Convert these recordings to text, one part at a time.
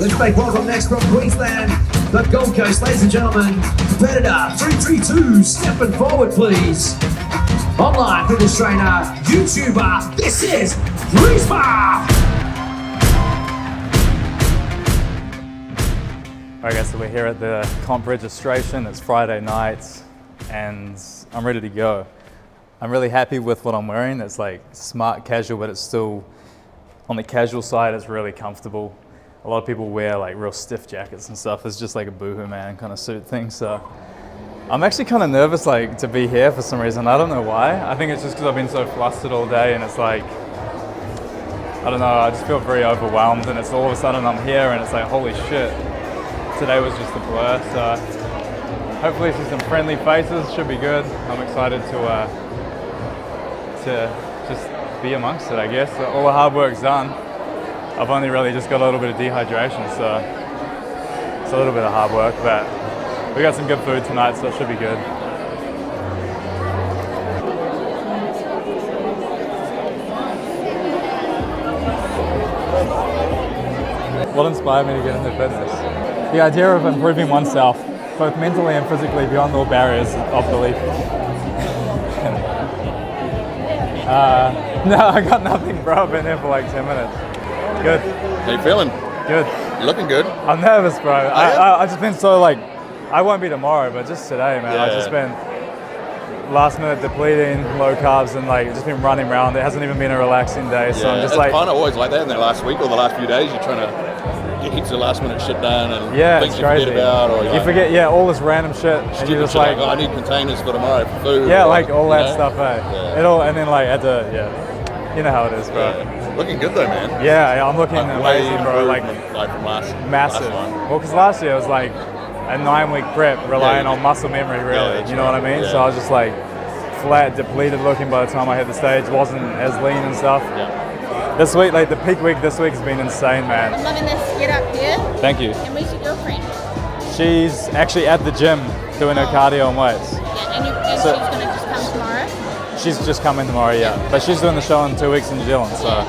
Let's make welcome next from Queensland, the Gold Coast, ladies and gentlemen, competitor 332, stepping forward please. Online fitness trainer, YouTuber, this is Freezma! Alright guys, so we're here at the comp registration. It's Friday night and I'm ready to go. I'm really happy with what I'm wearing. It's like smart casual, but it's still on the casual side. It's really comfortable. A lot of people wear like real stiff jackets and stuff. It's just like a boohoo man kind of suit thing. So I'm actually kind of nervous like to be here for some reason. I don't know why. I think it's just because I've been so flustered all day and it's like, I don't know, I just feel very overwhelmed and it's all of a sudden I'm here and it's like, holy shit. Today was just a blur. So hopefully see some friendly faces, should be good. I'm excited to just be amongst it, I guess. All the hard work's done. I've only really just got a little bit of dehydration, so it's a little bit of hard work, but we got some good food tonight, so it should be good. What inspired me to get into fitness? The idea of improving oneself, both mentally and physically, beyond all barriers of belief. No, I got nothing, bro. I've been here for like 10 minutes. Good. How you feeling? Good. You're looking good. I'm nervous, bro. I've just been so like, I won't be tomorrow, but just today, man. Yeah. I've just been last minute depleting, low carbs, and like just been running around. It hasn't even been a relaxing day, so I'm just it's like. kind of always like that in the last week or the last few days. You're trying to get heaps of last minute shit done and things it's you crazy. forget about. Or you forget, all this random shit, and you're just shit like, oh, I need containers for tomorrow for food. yeah, or, like all that know? stuff, eh? Yeah. It all, and then like you know how it is, bro. Yeah. Looking good though, man. Yeah, I'm looking Like, way amazing, bro. Like from last massive. one. Well, because last year it was like a 9-week prep relying on muscle memory, really. that's You know what I mean? Yeah. So I was just like flat, depleted looking by the time I hit the stage. Wasn't as lean and stuff. Yeah. This week, like the peak week this week has been insane, man. I'm loving this get up here. Thank you. And where's your girlfriend? She's actually at the gym doing her cardio and weights. Yeah, and she's going to just come tomorrow? She's just coming tomorrow, yeah. But she's doing the show in 2 weeks in New Zealand, so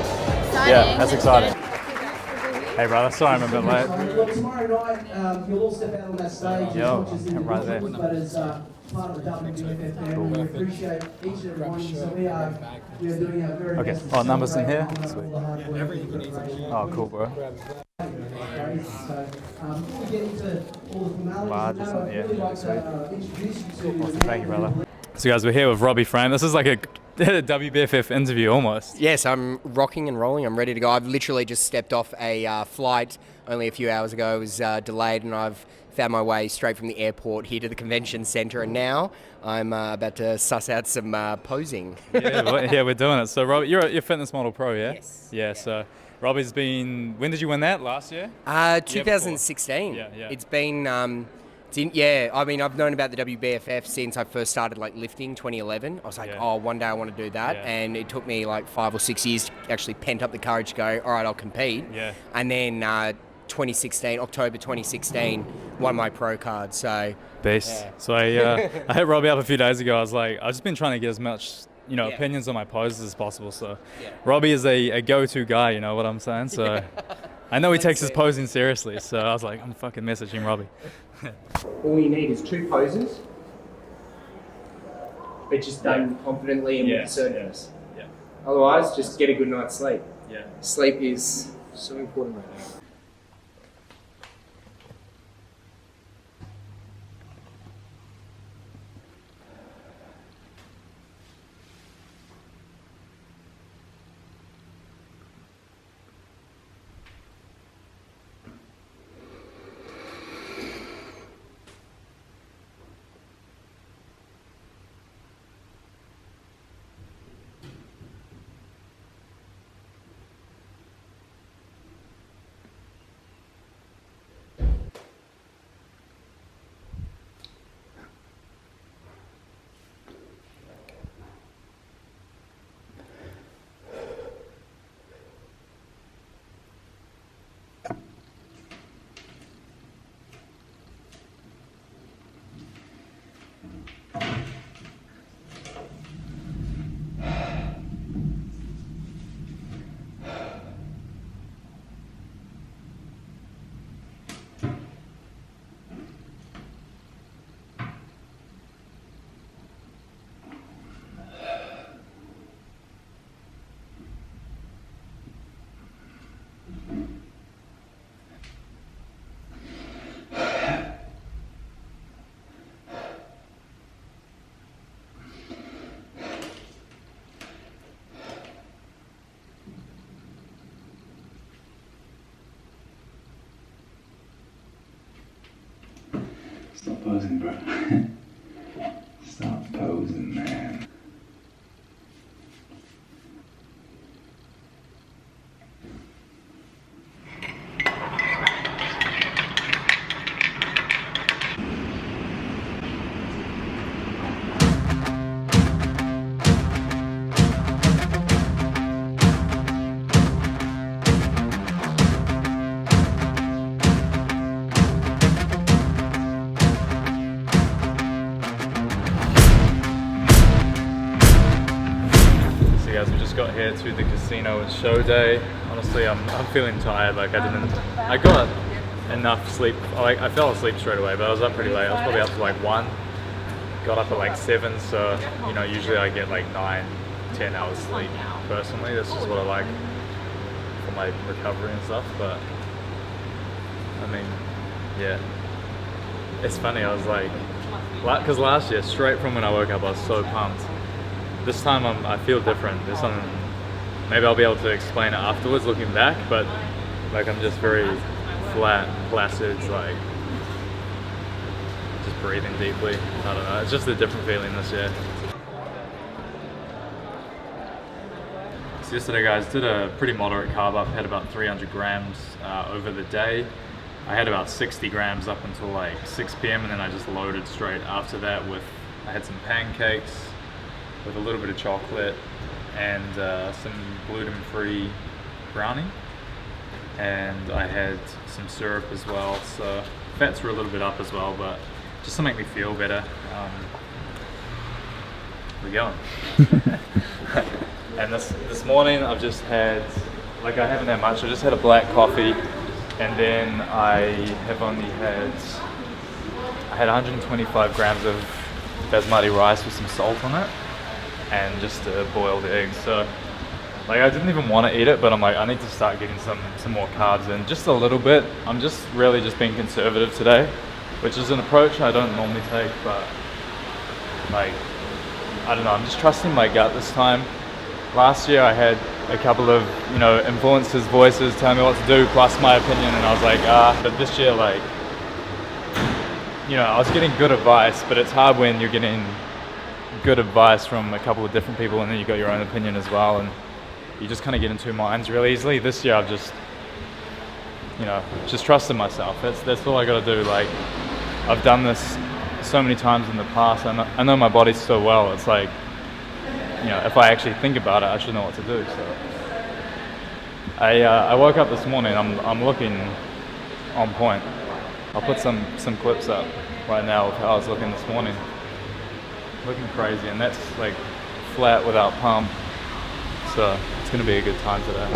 yeah, that's exciting. Hey brother, sorry I'm a bit late. Look, tomorrow night, you'll all step out on that stage. Yo, not just I'm right there. but as part of the WBFF family. We appreciate each and every one. So we are doing our very Okay, best. oh, numbers in here? Sweet. Oh, cool, bro. So, before we get into all the formalities, Large, I'd isn't it? really Yeah, like sweet. to introduce you to Awesome, thank you, brother. So guys, we're here with Robbie Frame. This is like a WBFF interview almost. Yes, I'm rocking and rolling. I'm ready to go. I've literally just stepped off a flight only a few hours ago. It was delayed and I've found my way straight from the airport here to the convention centre, and now I'm about to suss out some posing. Yeah, we're doing it. So Robbie, you're a fitness model pro, yeah? Yes. Yeah, so Robbie's been, when did you win that? Last year? 2016. Yeah. It's been, I mean, I've known about the WBFF since I first started like lifting 2011. I was like, one day I want to do that. Yeah. And it took me like 5 or 6 years to actually pent up the courage to go, all right, I'll compete. Yeah. And then October 2016, won my pro card. So Beast. Yeah. So I hit Robbie up a few days ago. I was like, I've just been trying to get as much, opinions on my poses as possible. So Robbie is a go-to guy, you know what I'm saying? So I know he takes his posing seriously. So I was like, I'm fucking messaging Robbie. all you need is 2 poses, but just done confidently and with assertiveness. Yeah. Otherwise, just get a good night's sleep. Yeah. Sleep is so important right now. Stop posing, bro. Stop posing, man. Guys, we just got here to the casino. It's show day. Honestly, I'm feeling tired. Like I got enough sleep. Like I fell asleep straight away, but I was up pretty late. I was probably up to like 1. Got up at like 7, so you know, usually I get like 9-10 hours sleep. Personally, this is what I like for my recovery and stuff. But I mean, yeah, it's funny. I was like, because last year, straight from when I woke up, I was so pumped. This time I feel different. There's something, maybe I'll be able to explain it afterwards looking back, but like I'm just very flat, placid, like just breathing deeply. I don't know, it's just a different feeling this year. So yesterday guys, did a pretty moderate carb up, had about 300 grams over the day. I had about 60 grams up until like 6 p.m. and then I just loaded straight after that with, I had some pancakes, with a little bit of chocolate and some gluten-free brownie, and I had some syrup as well, so fats were a little bit up as well, but just to make me feel better. We're going. And this morning I've just had, like I haven't had much, I just had a black coffee, and then I had 125 grams of basmati rice with some salt on it, and just a boiled egg. So like I didn't even want to eat it, but I'm like, I need to start getting some more carbs in, just a little bit. I'm just really just being conservative today, which is an approach I don't normally take, but like, I don't know, I'm just trusting my gut this time. Last year I had a couple of, you know, influencers' voices telling me what to do, plus my opinion, and I was like, but this year, like, you know, I was getting good advice, but it's hard when you're getting good advice from a couple of different people and then you got your own opinion as well, and you just kind of get in two minds really easily. This year I've just, you know, just trusted myself. That's all I got to do. Like, I've done this so many times in the past. I know my body so well. It's like, you know, if I actually think about it, I should know what to do. So I woke up this morning, I'm looking on point. I'll put some clips up right now of how I was looking this morning. Looking crazy, and that's like flat without pump, so it's going to be a good time today.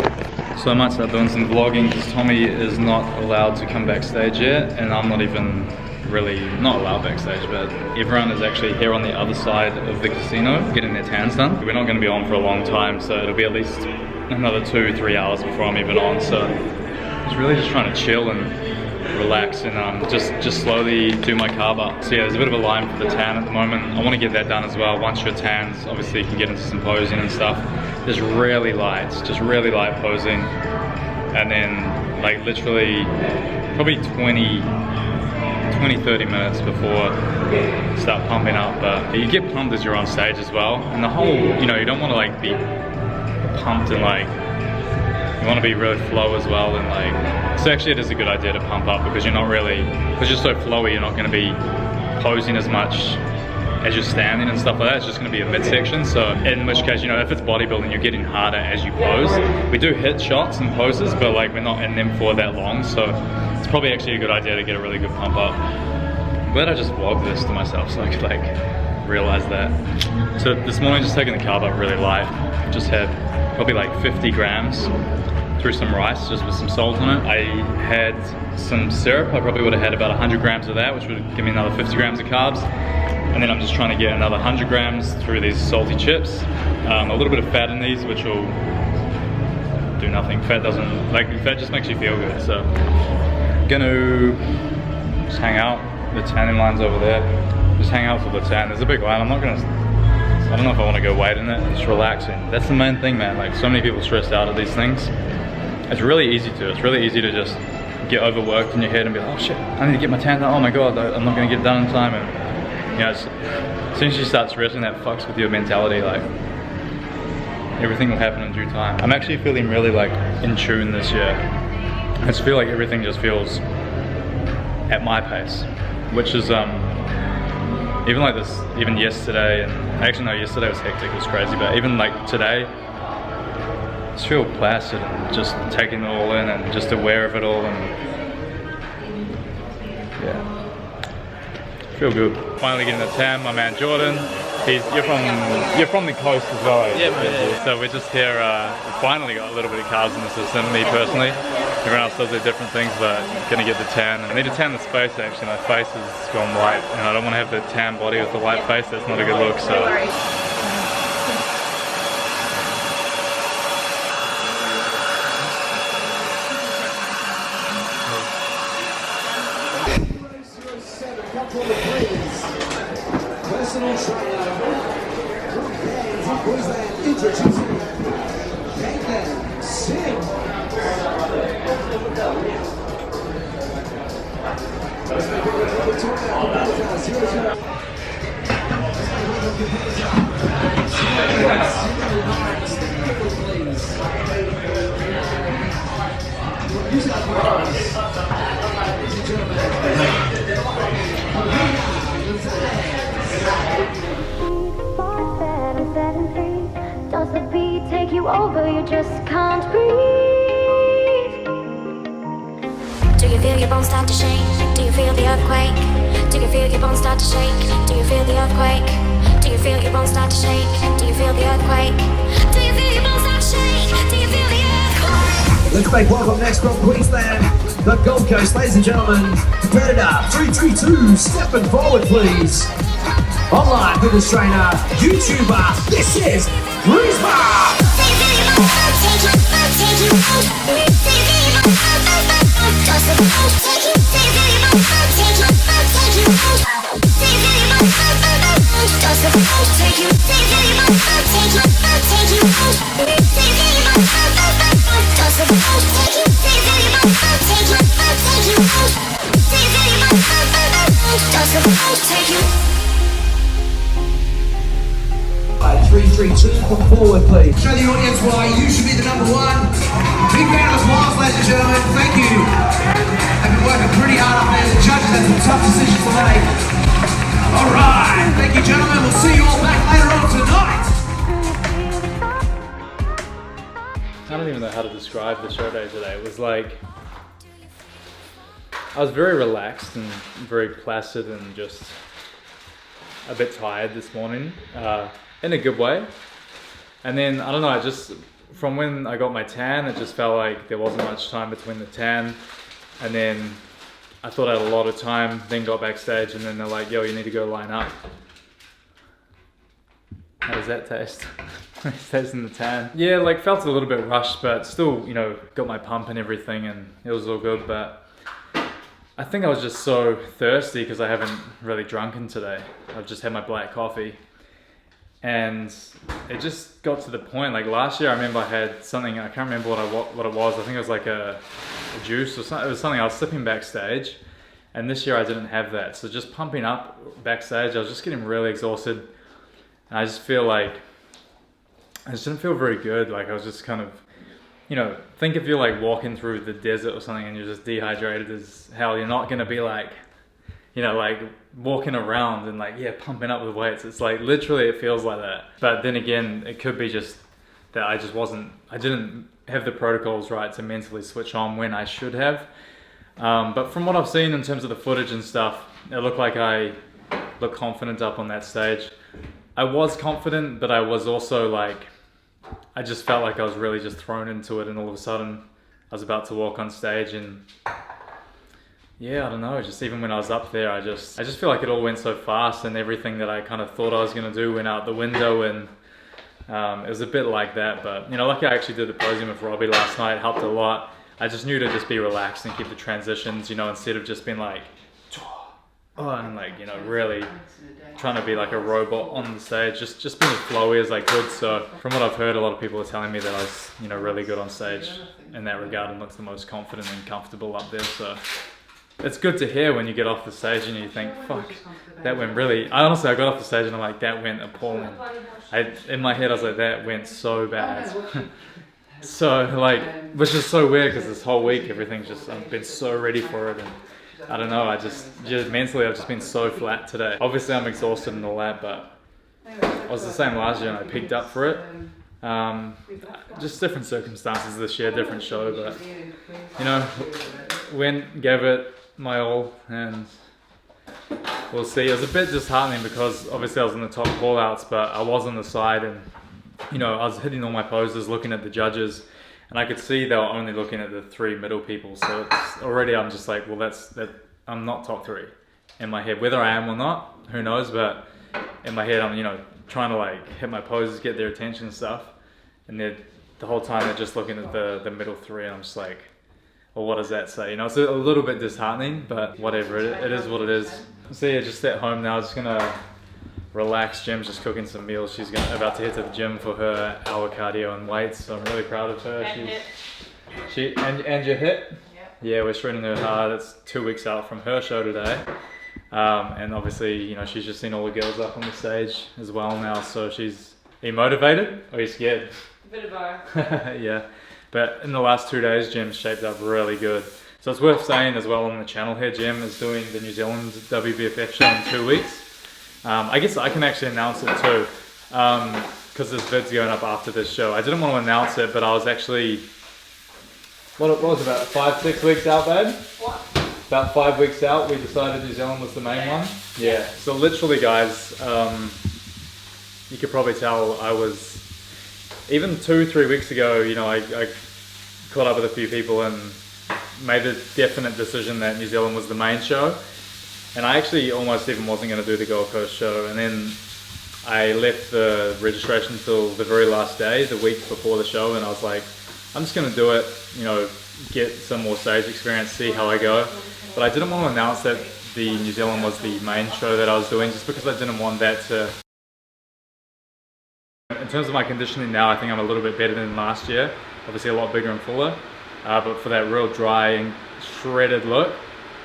So I might start doing some vlogging because Tommy is not allowed to come backstage yet, and I'm not even really not allowed backstage, but everyone is actually here on the other side of the casino getting their tans done. We're not going to be on for a long time, so it'll be at least another 2-3 hours before I'm even on, so I'm really just trying to chill and relax and just slowly do my carb up. So yeah, there's a bit of a line for the tan at the moment. I want to get that done as well. Once you're tans, obviously you can get into some posing and stuff. There's really light posing, and then like literally probably 20-30 minutes before start pumping up. But you get pumped as you're on stage as well, and the whole, you know, you don't want to like be pumped and like, you want to be really flow as well, and like, so actually it is a good idea to pump up because you're not really, because you're so flowy, you're not going to be posing as much as you're standing and stuff like that. It's just going to be a midsection. So in which case, you know, if it's bodybuilding, you're getting harder as you pose. We do hit shots and poses, but like we're not in them for that long. So it's probably actually a good idea to get a really good pump up. I'm glad I just vlogged this to myself so I could like realize that. So this morning, just taking the carb up really light. Just had probably like 50 grams through some rice, just with some salt on it. I had some syrup. I probably would have had about 100 grams of that, which would give me another 50 grams of carbs. And then I'm just trying to get another 100 grams through these salty chips. A little bit of fat in these, which will do nothing. Fat just makes you feel good. So I'm gonna just hang out. The tanning line's over there. Just hang out for the tan. There's a big line. I don't know if I want to go wait in it. Just relaxing. That's the main thing, man. Like, so many people stressed out at these things. It's really easy to. It's really easy to just get overworked in your head and be like, oh shit, I need to get my tan done. Oh my god, I'm not gonna get it done in time. And you know, as soon as you start stressing, that fucks with your mentality. Like everything will happen in due time. I'm actually feeling really like in tune this year. I just feel like everything just feels at my pace, which is even like this, even yesterday, and actually no, yesterday was hectic, it was crazy, but even like today, I just feel placid and just taking it all in and just aware of it all, and yeah, feel good. Finally getting the tan, my man Jordan. You're from the coast as well. Yeah, man. Yeah. So we're just here. We finally got a little bit of carbs in the system. Me personally, everyone else does their different things, but I'm gonna get the tan. I need to tan the face actually. My face has gone white, and I don't want to have the tan body with the white face. That's not a good look. So. Personal trainer from Queensland, introducing Sing. Does the beat take you over? You just can't breathe. Do you feel your bones start to shake? Do you feel the earthquake? Do you feel your bones start to shake? Do you feel the earthquake? Do you feel your bones start to shake? Do you feel the earthquake? Do you feel your bones start to shake? Do you feel the earthquake? Let's make welcome next from Queensland, the Gold Coast, ladies and gentlemen, competitor 332, stepping forward please. Online fitness trainer, YouTuber, this is Freezma! Take 332, come forward please. Show the audience why you should be the number one. Big round of applause, ladies and gentlemen. Thank you. I've been working pretty hard up there. The judges had some tough decisions to make. All right. Thank you, gentlemen. We'll see you all back later on tonight. I don't even know how to describe the show day today. It was like, I was very relaxed and very placid and just a bit tired this morning, in a good way. And then, I don't know, from when I got my tan, it just felt like there wasn't much time between the tan. And then I thought I had a lot of time, then got backstage and then they're like, yo, you need to go line up. How does that taste? It tastes in the tan. Yeah, like felt a little bit rushed, but still, you know, got my pump and everything and it was all good. But I think I was just so thirsty because I haven't really drunken today. I've just had my black coffee. And it just got to the point, like last year I remember I had something, I can't remember what it was. I think it was like a juice or something. It was something I was sipping backstage. And this year I didn't have that. So just pumping up backstage, I was just getting really exhausted. And I just feel like, I just didn't feel very good. Like I was just kind of, you know, think if you're like walking through the desert or something and you're just dehydrated as hell, you're not gonna be like, you know, like walking around and like, yeah, pumping up with weights. It's like, literally it feels like that. But then again, it could be just that I didn't have the protocols right to mentally switch on when I should have. But from what I've seen in terms of the footage and stuff, it looked like I looked confident up on that stage. I was confident, but I was also like, I just felt like I was really just thrown into it, and all of a sudden I was about to walk on stage and yeah, I don't know, just even when I was up there, I just feel like it all went so fast and everything that I kind of thought I was going to do went out the window, and it was a bit like that. But you know, lucky I actually did the posing with Robbie last night, helped a lot. I just knew to just be relaxed and keep the transitions, you know, instead of just being like, and like, you know, really trying to be like a robot on the stage, just being as flowy as I could. So from what I've heard, a lot of people are telling me that I was, you know, really good on stage in that regard and looked the most confident and comfortable up there. So it's good to hear when you get off the stage and you think, fuck, that went really... I got off the stage and I'm like, that went appalling. In my head I was like, that went so bad. So like, which is so weird because this whole week everything's just, I've been so ready for it, and I don't know, I just mentally I've just been so flat today. Obviously I'm exhausted and all that, but I was the same last year and I picked up for it. Just different circumstances this year, different show, but you know, gave it my all, and we'll see. It was a bit disheartening because obviously I was in the top call outs, but I was on the side, and you know, I was hitting all my poses, looking at the judges, and I could see they were only looking at the 3 middle people. So it's already, I'm just like, well, that I'm not top 3 in my head. Whether I am or not, who knows? But in my head, I'm, you know, trying to like hit my poses, get their attention and stuff, and the whole time they're just looking at the middle 3, and I'm just like, well, what does that say? You know, it's a little bit disheartening, but whatever, it is what it is. So yeah, just at home now, just gonna relax. Jim's just cooking some meals. She's about to head to the gym for her hour cardio and weights, so I'm really proud of her. And your hit? Yeah, we're shredding her hard. It's 2 weeks out from her show today. And obviously, you know, she's just seen all the girls up on the stage as well now, so she's... Are you motivated or are you scared? A bit of both. Yeah, but in the last 2 days, Jim's shaped up really good. So it's worth saying as well on the channel here, Jim is doing the New Zealand WBFF show in 2 weeks. I guess I can actually announce it too, because this vid's going up after this show. I didn't want to announce it, but I was actually, what was it, about 5-6 weeks out, babe? What? About 5 weeks out, we decided New Zealand was the main one. Yeah, so literally guys, you could probably tell I was, even 2-3 weeks ago, you know, I caught up with a few people and made a definite decision that New Zealand was the main show. And I actually almost even wasn't going to do the Gold Coast show, and then I left the registration till the very last day, the week before the show, and I was like, I'm just going to do it, you know, get some more stage experience, see how I go. But I didn't want to announce that the New Zealand was the main show that I was doing, just because I didn't want that to... In terms of my conditioning now, I think I'm a little bit better than last year, obviously a lot bigger and fuller, but for that real dry and shredded look,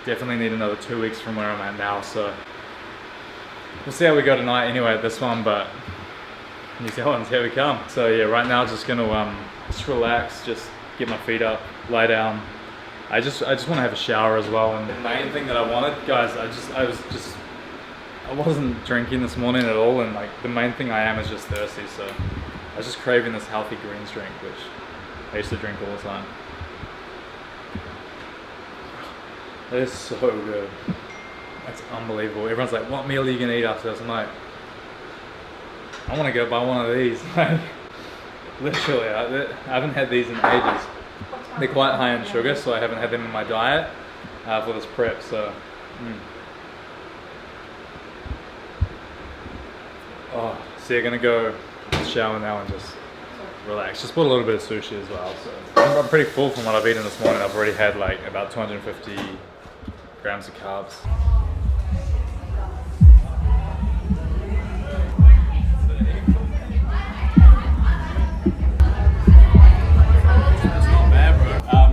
definitely need another 2 weeks from where I'm at now, so we'll see how we go tonight anyway at this one, but New Zealand's here we come. So yeah, right now just gonna just relax, just get my feet up, lie down. I just want to have a shower as well, and the main thing that I wanted, guys, I wasn't drinking this morning at all, and like the main thing I am is just thirsty, so I was just craving this healthy greens drink, which I used to drink all the time. It is so good. That's unbelievable. Everyone's like, what meal are you gonna eat after this? I'm like, I wanna go buy one of these. Like, literally, I haven't had these in ages. They're quite high in sugar, so I haven't had them in my diet for this prep, so. Oh, so you're gonna go shower now and just relax. Just put a little bit of sushi as well. So I'm pretty full from what I've eaten this morning. I've already had like about 250 grams of carbs.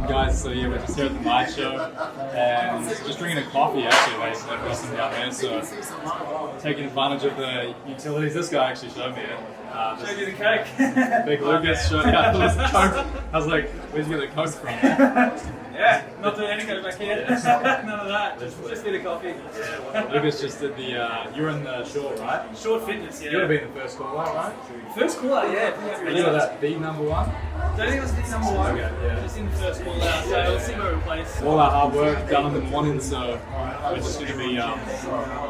Guys, so yeah, we're just here at the night show and just drinking a coffee actually, like nothing down there, so taking advantage of the utilities. This guy actually showed me it. Showed you the Coke. Big Lucas showed me the Coke. I was like, where'd you get the Coke from? Yeah, not doing any Coke back here. None of that. Just get a coffee. Yeah, Lucas just did the, you were in the short, right? Short fitness, yeah. You would have been the first call out, right? First call out, yeah. You were that the number one? I don't think it was the number one. Okay, yeah. Just in the first call out, so we'll see where we place. All our hard work done in the morning, so we're just going to be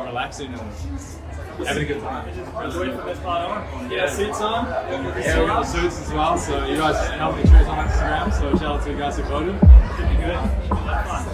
relaxing and having a good time. Just wait for the best part on. Get our suits on. Yeah, we got the suits as well, so you guys helped me choose on Instagram, so shout out to you guys who voted. Should be good. Should have fun.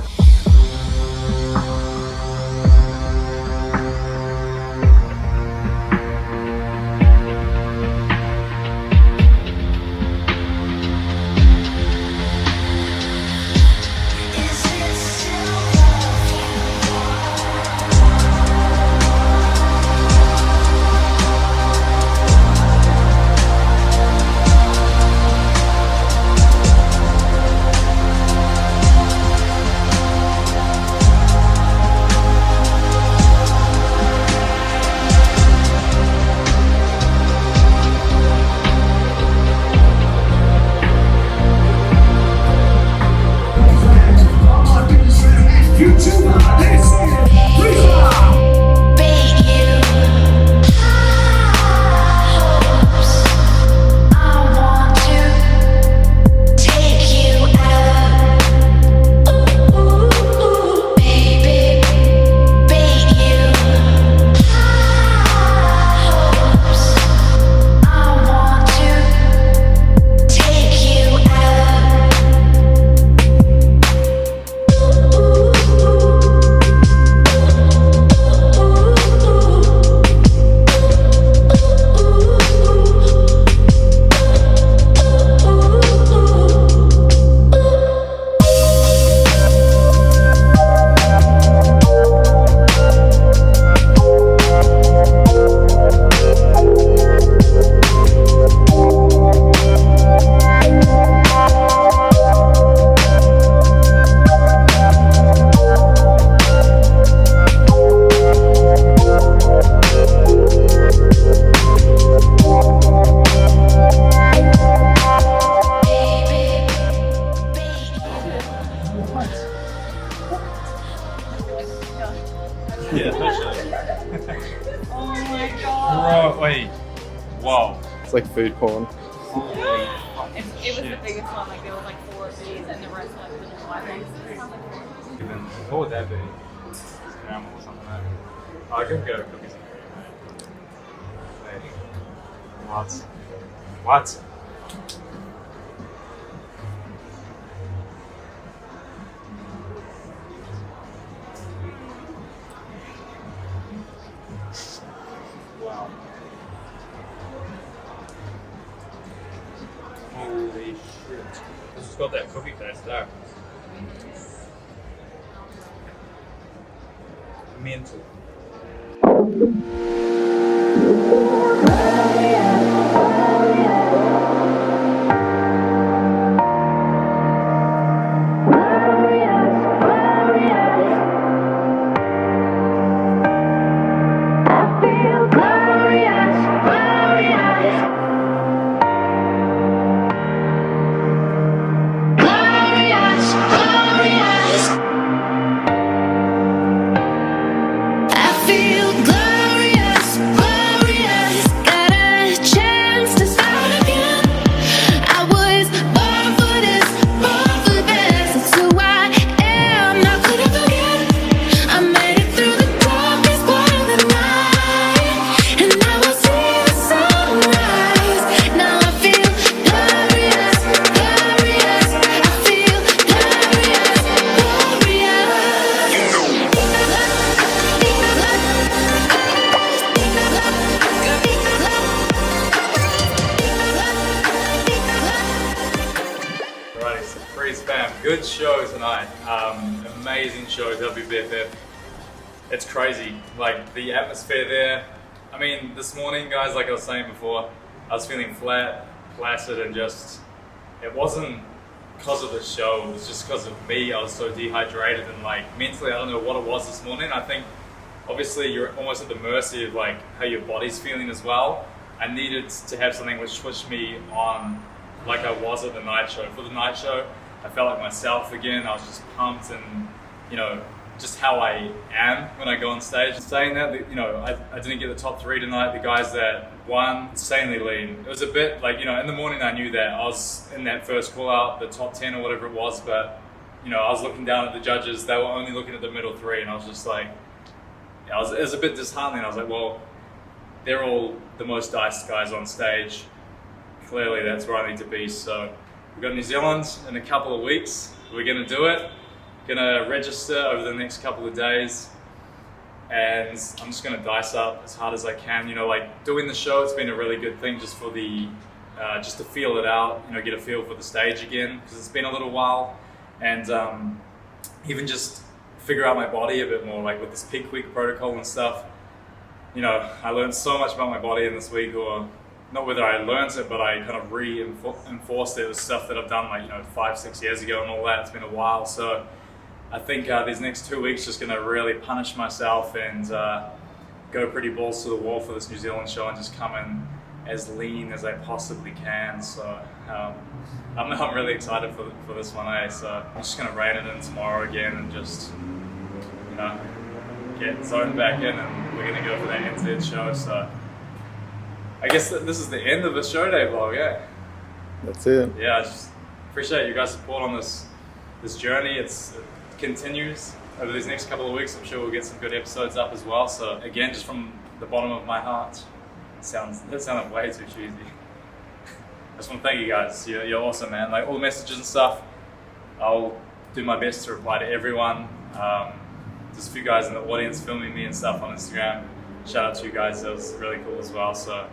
Whoa. It's like food porn. It was the biggest one, like there was like 4 of these and the rest were like little white ones. What would that be? Caramel or something like that. I could go cookies. Wait. What? Wow. Holy shit. This has got that cookie taste there. Mental. Good show tonight. Amazing show, WBFF. It's crazy. Like the atmosphere there. I mean, this morning, guys, like I was saying before, I was feeling flat, placid, and just, it wasn't because of the show, it was just because of me. I was so dehydrated and like mentally, I don't know what it was this morning. I think obviously you're almost at the mercy of like how your body's feeling as well. I needed to have something which pushed me on like I was at the night show. For the night show, I felt like myself again. I was just pumped and, you know, just how I am when I go on stage. Saying that, you know, I didn't get the top 3 tonight. The guys that won, insanely lean. It was a bit like, you know, in the morning I knew that I was in that first call out, the top 10 or whatever it was, but, you know, I was looking down at the judges. They were only looking at the middle 3 and I was just like, it was a bit disheartening. I was like, well, they're all the most diced guys on stage. Clearly that's where I need to be. So we've got New Zealand in a couple of weeks. We're gonna do it. Gonna register over the next couple of days. And I'm just gonna dice up as hard as I can. You know, like doing the show, it's been a really good thing just for the, just to feel it out, you know, get a feel for the stage again, because it's been a little while. And even just figure out my body a bit more, like with this peak week protocol and stuff. You know, I learned so much about my body in this week, or not whether I learned it, but I kind of reinforced it with stuff that I've done like, you know, 5-6 years ago and all that. It's been a while. So I think these next 2 weeks just gonna really punish myself and go pretty balls to the wall for this New Zealand show and just come in as lean as I possibly can. So I'm really excited for this one, eh? So I'm just gonna rein it in tomorrow again and just, you know, get zoned back in, and we're gonna go for that NZ show. So I guess this is the end of the show day vlog, yeah? That's it. Yeah, I just appreciate you guys' support on this journey. It continues over these next couple of weeks. I'm sure we'll get some good episodes up as well. So again, just from the bottom of my heart, that sounded way too cheesy. I just want to thank you guys. You're awesome, man. Like all the messages and stuff, I'll do my best to reply to everyone. There's a few guys in the audience filming me and stuff on Instagram. Shout out to you guys, that was really cool as well. So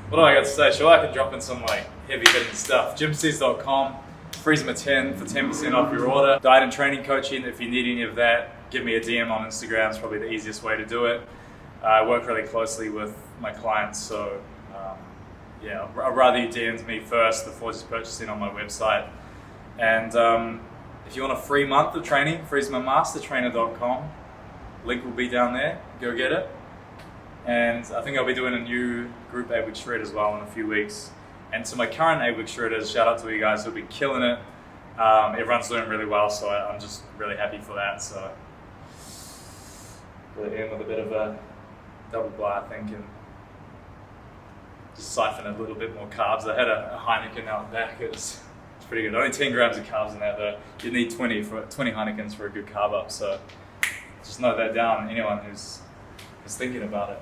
what do I got to say? Sure, I can drop in some like heavy hitting stuff. Gymsees.com, Freezma 10 for 10% off your order. Diet and training coaching, if you need any of that, give me a DM on Instagram. It's probably the easiest way to do it. I work really closely with my clients, so yeah, I'd rather you DM me first before just purchasing on my website. And if you want a free month of training, freezmamastertrainer.com. Link will be down there. Go get it. And I think I'll be doing a new group 8-week shred as well in a few weeks. And to my current 8-week shredders, shout out to you guys who'll be killing it. Everyone's doing really well, so I'm just really happy for that. So really end with a bit of a double bar, I think. And just siphon a little bit more carbs. I had a Heineken out back. It's pretty good. Only 10 grams of carbs in there though. You need 20 Heinekens for a good carb up. So just note that down, anyone who's thinking about it.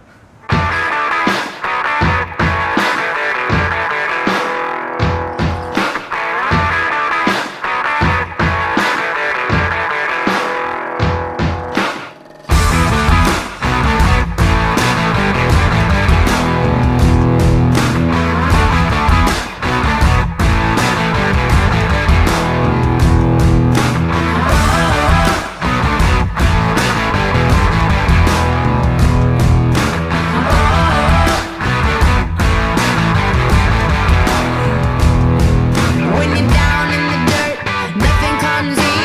When you're down in the dirt, nothing comes easy.